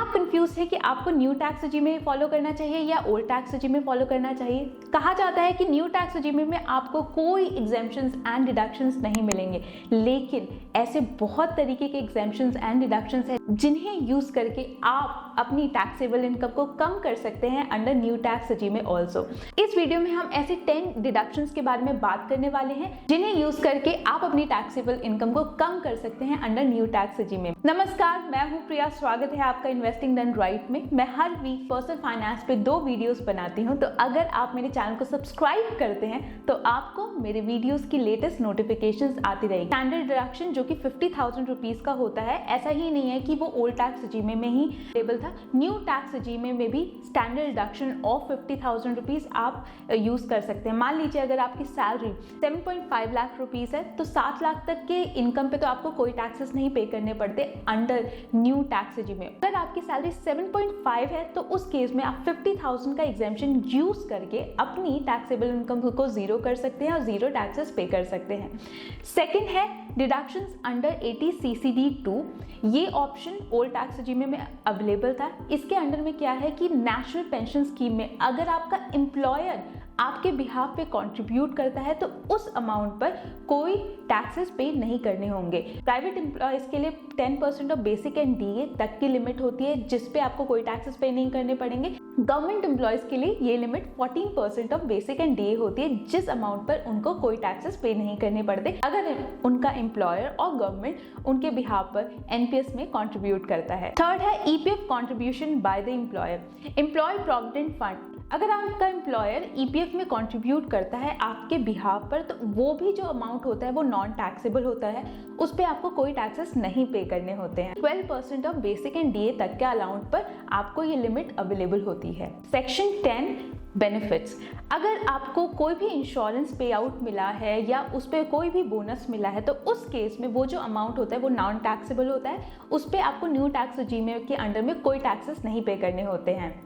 आप कंफ्यूज हैं कि आपको न्यू टैक्स रेजिम में फॉलो करना चाहिए या ओल्ड टैक्स रेजिम में फॉलो करना चाहिए? कहा जाता है कि न्यू टैक्स रेजिम में आपको कोई एग्जेम्पशंस एंड डिडक्शंस नहीं मिलेंगे, लेकिन ऐसे बहुत तरीके के एग्जेम्पशंस एंड डिडक्शंस हैं जिन्हें यूज करके आप अपनी टैक्सेबल इनकम को कम कर सकते हैं अंडर न्यू टैक्स रेजिम में ऑल्सो। इस वीडियो में हम ऐसे 10 डिडक्शंस के बारे में बात करने वाले हैं जिन्हें यूज करके आप अपनी टैक्सेबल इनकम को कम कर सकते हैं अंडर न्यू टैक्स रेजिम में। नमस्कार, मैं हूं प्रिया, स्वागत है आपका इन्वेस्टिंग डन राइट में। मैं हर वीक पर्सनल फाइनेंस पे 2 वीडियोस बनाती हूं, तो अगर आप मेरे चैनल को सब्सक्राइब करते हैं तो आपको मेरे वीडियोस की लेटेस्ट नोटिफिकेशंस आती रहेगी। स्टैंडर्ड डिडक्शन जो कि 50,000 रुपीज का होता है, ऐसा ही नहीं है कि वो ओल्ड टैक्स रेजिम में ही टेबल था। न्यू टैक्स रेजिम में भी स्टैंडर्ड डिडक्शन ऑफ 50,000 रुपीज आप यूज कर सकते हैं। मान लीजिए अगर आपकी सैलरी 7.5 लाख रुपीज है तो 7 लाख तक के इनकम पे तो आपको कोई टैक्सेस नहीं पे करने पड़ते अंडर न्यू टैक्स रेजिम में। अगर आपकी सैलरी 7.5 है तो उस केस में आप 50,000 का एग्जेम्पशन यूज करके अपनी टैक्सेबल इनकम को जीरो कर सकते हैं और जीरो टैक्सेस पे कर सकते हैं। सेकंड है डिडक्शंस अंडर 80 CCD2। ये ऑप्शन ओल्ड टैक्स रेजिम में अवेलेबल था। इसके अंडर में क्या है कि नेशनल पेंशन स्कीम में अगर आपका एम्प्लॉयर आपके बिहाफ पे कंट्रीब्यूट करता है तो उस अमाउंट पर कोई टैक्सेस पे नहीं करने होंगे। प्राइवेट एम्प्लॉयज के लिए 10% ऑफ बेसिक एंड डीए तक की लिमिट होती है जिस पे आपको कोई टैक्सेस पे नहीं करने पड़ेंगे। गवर्नमेंट एम्प्लॉयज के लिए ये limit 14% of basic and DA होती है जिस अमाउंट पर उनको कोई टैक्सेस पे नहीं करने पड़ते अगर उनका एम्प्लॉयर और गवर्नमेंट उनके बिहाफ पर एनपीएस में कंट्रीब्यूट करता है। थर्ड है EPF contribution by the employer. Employee provident fund, अगर आपका एम्प्लॉयर ईपीएफ में कंट्रीब्यूट करता है आपके बिहाफ पर तो वो भी जो अमाउंट होता है वो नॉन टैक्सेबल होता है, उस पर आपको कोई टैक्सेस नहीं पे करने होते हैं। 12% ऑफ बेसिक एंड डीए तक के अमाउंट पर आपको ये लिमिट अवेलेबल होती है। सेक्शन 10 बेनिफिट्स, अगर आपको कोई भी इंश्योरेंस पे आउट मिला है या उस पर कोई भी बोनस मिला है तो उस केस में वो जो अमाउंट होता है वो नॉन टैक्सेबल होता है, उस पर आपको न्यू टैक्स रेजिम के अंडर में कोई टैक्सेस नहीं पे करने होते हैं।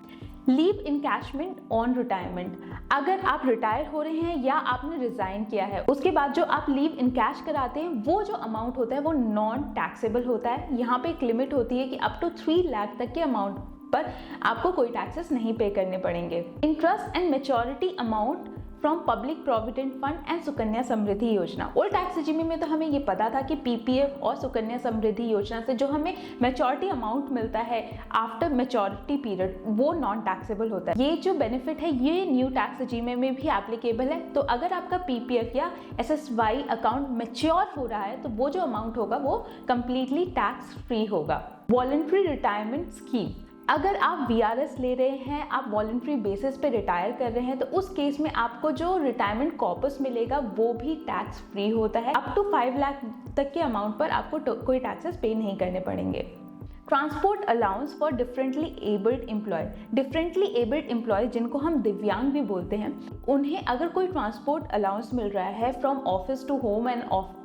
लीव इनकैशमेंट ऑन रिटायरमेंट, अगर आप रिटायर हो रहे हैं या आपने रिजाइन किया है उसके बाद जो आप लीव इनकैश कराते हैं वो जो अमाउंट होता है वो नॉन टैक्सेबल होता है। यहाँ पे एक लिमिट होती है कि अप टू 3 लाख तक के अमाउंट पर आपको कोई टैक्सेस नहीं पे करने पड़ेंगे। Interest and maturity amount from public provident fund and Sukanya Samriddhi Yojana. Old tax regime में तो हमें ये पता था कि पीपीएफ और सुकन्या समृद्धि योजना से जो हमें मैच्योरिटी अमाउंट मिलता है आफ्टर मैच्योरिटी पीरियड वो नॉन टैक्सेबल होता है। ये जो बेनिफिट है ये न्यू टैक्स रेजिम में भी एप्लीकेबल है। तो अगर आपका पीपीएफ या एसएसवाई अकाउंट मैच्योर हो रहा है तो वो जो अमाउंट होगा वो कंप्लीटली टैक्स फ्री होगा। वॉलंटरी रिटायरमेंट स्कीम, अगर आप वीआरएस ले रहे हैं, आप वॉलंटरी बेसिस पे रिटायर कर रहे हैं तो उस केस में आपको जो रिटायरमेंट कॉर्पस मिलेगा वो भी टैक्स फ्री होता है। अप टू 5 लाख तक के अमाउंट पर आपको कोई टैक्सेस पे नहीं करने पड़ेंगे। Transport allowance for differently abled employee, differently abled employee जिनको हम दिव्यांग भी बोलते हैं, उन्हें अगर कोई ट्रांसपोर्ट अलाउंस मिल रहा है from office to home and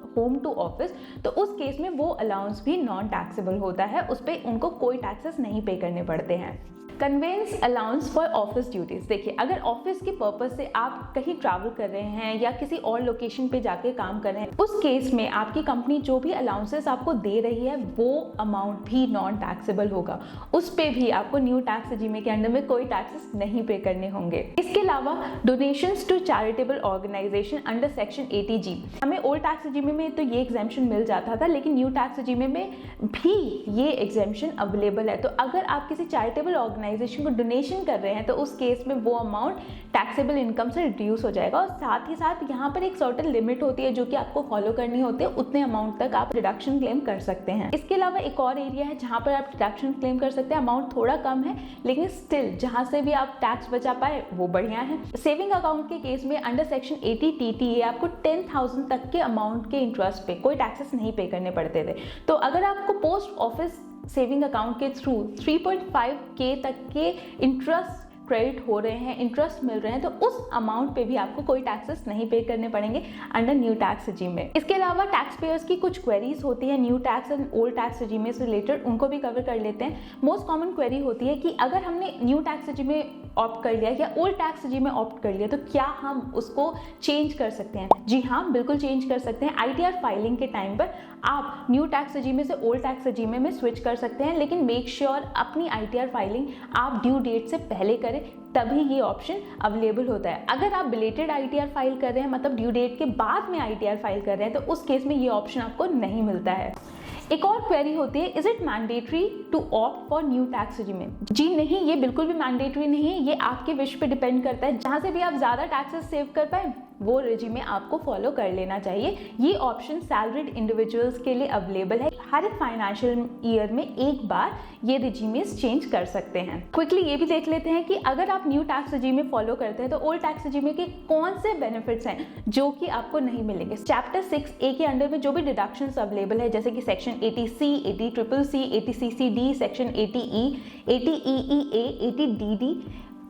home to office तो उस केस में वो अलाउंस भी नॉन टैक्सेबल होता है, उस पर उनको कोई टैक्सेस नहीं पे करने पड़ते हैं। Convince allowance for office duties, देखिए अगर ऑफिस के पर्पज से आप कहीं ट्रैवल कर रहे हैं या किसी और लोकेशन पे जाके काम कर रहे हैं उस केस में आपकी कंपनी जो भी अलाउंसेस आपको दे रही है वो अमाउंट भी नॉन टैक्सेबल होगा, उस पे भी आपको न्यू टैक्स रेजिम के अंडर में कोई टैक्सेस नहीं पे करने होंगे। इसके अलावा donations to charitable organisation under section 80G, हमें ओल्ड टैक्स रेजिम में तो ये एग्जेम्पशन मिल जाता था लेकिन न्यू टैक्स रेजिम में भी ये एग्जेम्पशन अवेलेबल है। तो अगर आप किसी चैरिटेबल ऑर्गेनाइजेशन को डोनेशन कर रहे हैं तो उस केस में वो अमाउंट टैक्सेबल इनकम से रिड्यूस हो जाएगा और साथ ही साथ यहाँ पर एक सर्टेन लिमिट होती है जो कि आपको फॉलो करनी होती है, उतने अमाउंट तक आप डिडक्शन क्लेम कर सकते हैं। इसके अलावा एक और एरिया है जहाँ पर आप डिडक्शन क्लेम कर सकते हैं, अमाउंट थोड़ा कम है लेकिन स्टिल जहाँ से भी आप टैक्स बचा पाए वो बढ़िया है। सेविंग अकाउंट के केस में अंडर सेक्शन 80 TTA आपको 10,000 तक के अमाउंट के इंटरेस्ट पे कोई टैक्सेस नहीं पे करने पड़ते थे। तो अगर आपको पोस्ट ऑफिस सेविंग अकाउंट के थ्रू 3.5K तक के इंटरेस्ट क्रेडिट हो रहे हैं, इंटरेस्ट मिल रहे हैं, तो उस अमाउंट पे भी आपको कोई टैक्सेस नहीं पे करने पड़ेंगे अंडर न्यू टैक्स रेजिम में। इसके अलावा टैक्स पेयर्स की कुछ क्वेरीज होती है new tax and old tax regime से रिलेटेड, उनको भी कवर कर लेते हैं। मोस्ट कॉमन क्वेरी होती है कि अगर हमने न्यू टैक्स रेजिम में ऑप्ट कर लिया या ओल्ड टैक्स रेजिम में ऑप्ट कर लिया तो क्या हम उसको चेंज कर सकते हैं? जी हाँ, बिल्कुल चेंज कर सकते हैं। ITR फाइलिंग के टाइम पर आप न्यू टैक्स रेजिम में से ओल्ड टैक्स रेजिम में स्विच कर सकते हैं, लेकिन मेक श्योर अपनी ITR फाइलिंग आप ड्यू डेट से पहले करें, तभी ये ऑप्शन अवेलेबल होता है। अगर आप बिलेटेड ITR फाइल कर रहे हैं, मतलब ड्यू डेट के बाद में ITR फाइल कर रहे हैं, तो उस केस में ये ऑप्शन आपको नहीं मिलता है। एक और क्वेरी होती है, is it mandatory to opt for new tax regime? जी नहीं, ये बिल्कुल भी मैंडेटरी नहीं है, ये आपके विश पे डिपेंड करता है। जहां से भी आप ज्यादा टैक्सेस सेव कर पाए वो रेजिम में आपको फॉलो कर लेना चाहिए। ये ऑप्शन सैलरीड इंडिविजुअल्स के लिए अवेलेबल है। हर एक फाइनेंशियल ईयर में एक बार ये रेजिमेस चेंज कर सकते हैं। क्विकली ये भी देख लेते हैं कि अगर आप न्यू टैक्स रेजिम में फॉलो करते हैं तो ओल्ड टैक्स रेजिम के कौन से बेनिफिट्स हैं जो कि आपको नहीं मिलेंगे। चैप्टर 6A के अंडर में जो भी डिडक्शंस अवेलेबल है, जैसे कि section 80C, 80CCC, 80CCD, section 80E, 80EEA, 80DD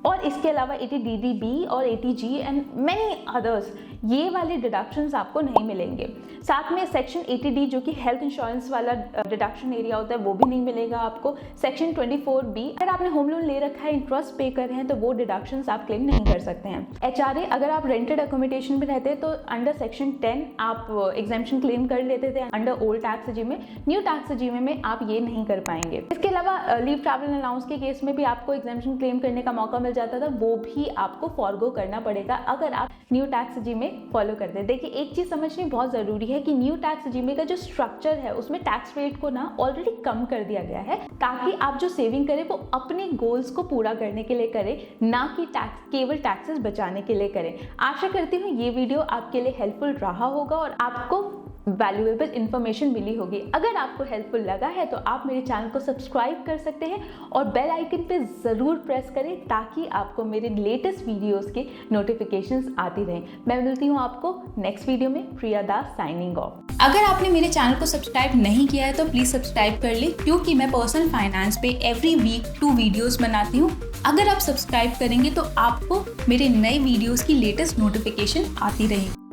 और इसके अलावा 80DDB और 80G एंड मेनी अदर्स, ये वाले डिडक्शंस आपको नहीं मिलेंगे। साथ में सेक्शन 80D जो कि हेल्थ इंश्योरेंस वाला डिडक्शन एरिया होता है, वो भी नहीं मिलेगा आपको। सेक्शन 24B, अगर आपने होम लोन ले रखा है, इंटरेस्ट पे कर रहे हैं, तो वो डिडक्शंस आप क्लेम नहीं कर सकते हैं। HRA, अगर आप रेंटेड अकोमोडेशन में रहते हैं तो अंडर सेक्शन 10 आप एग्जेम्पशन क्लेम कर लेते थे अंडर ओल्ड टैक्स रेजिम में। न्यू टैक्स रेजिम में आप ये नहीं कर पाएंगे। इसके अलावा लीव ट्रैवल अलाउंस के केस में भी आपको एग्जेम्पशन क्लेम करने का मौका मिल जाता था, वो भी आपको फॉरगो करना पड़ेगा अगर आप न्यू टैक्स रेजिम में फॉलो करते हैं। देखिए, एक चीज समझनी बहुत जरूरी है कि न्यू टैक्स रेजिम का जो स्ट्रक्चर है उसमें टैक्स रेट को ना ऑलरेडी कम कर दिया गया है, ताकि आप जो सेविंग करें वो अपने गोल्स को पूरा करने के लिए करें, ना कि केवल टैक्सेस बचाने के लिए करें। आशा करती हूँ ये वीडियो आपके लिए हेल्पफुल रहा होगा और आपको वैल्यूएबल इन्फॉर्मेशन मिली होगी। अगर आपको हेल्पफुल लगा है तो आप मेरे चैनल को सब्सक्राइब कर सकते हैं और बेल आइकन पे ज़रूर प्रेस करें ताकि आपको मेरे लेटेस्ट वीडियोस के नोटिफिकेशंस आती रहें। मैं मिलती हूँ आपको नेक्स्ट वीडियो में। प्रिया दास साइनिंग ऑफ। अगर आपने मेरे चैनल को सब्सक्राइब नहीं किया है तो प्लीज़ सब्सक्राइब कर ले, क्योंकि मैं पर्सनल फाइनेंस पे एवरी वीक 2 वीडियोस बनाती हूँ। अगर आप सब्सक्राइब करेंगे तो आपको मेरे नए वीडियोस की लेटेस्ट नोटिफिकेशन आती रहेगी।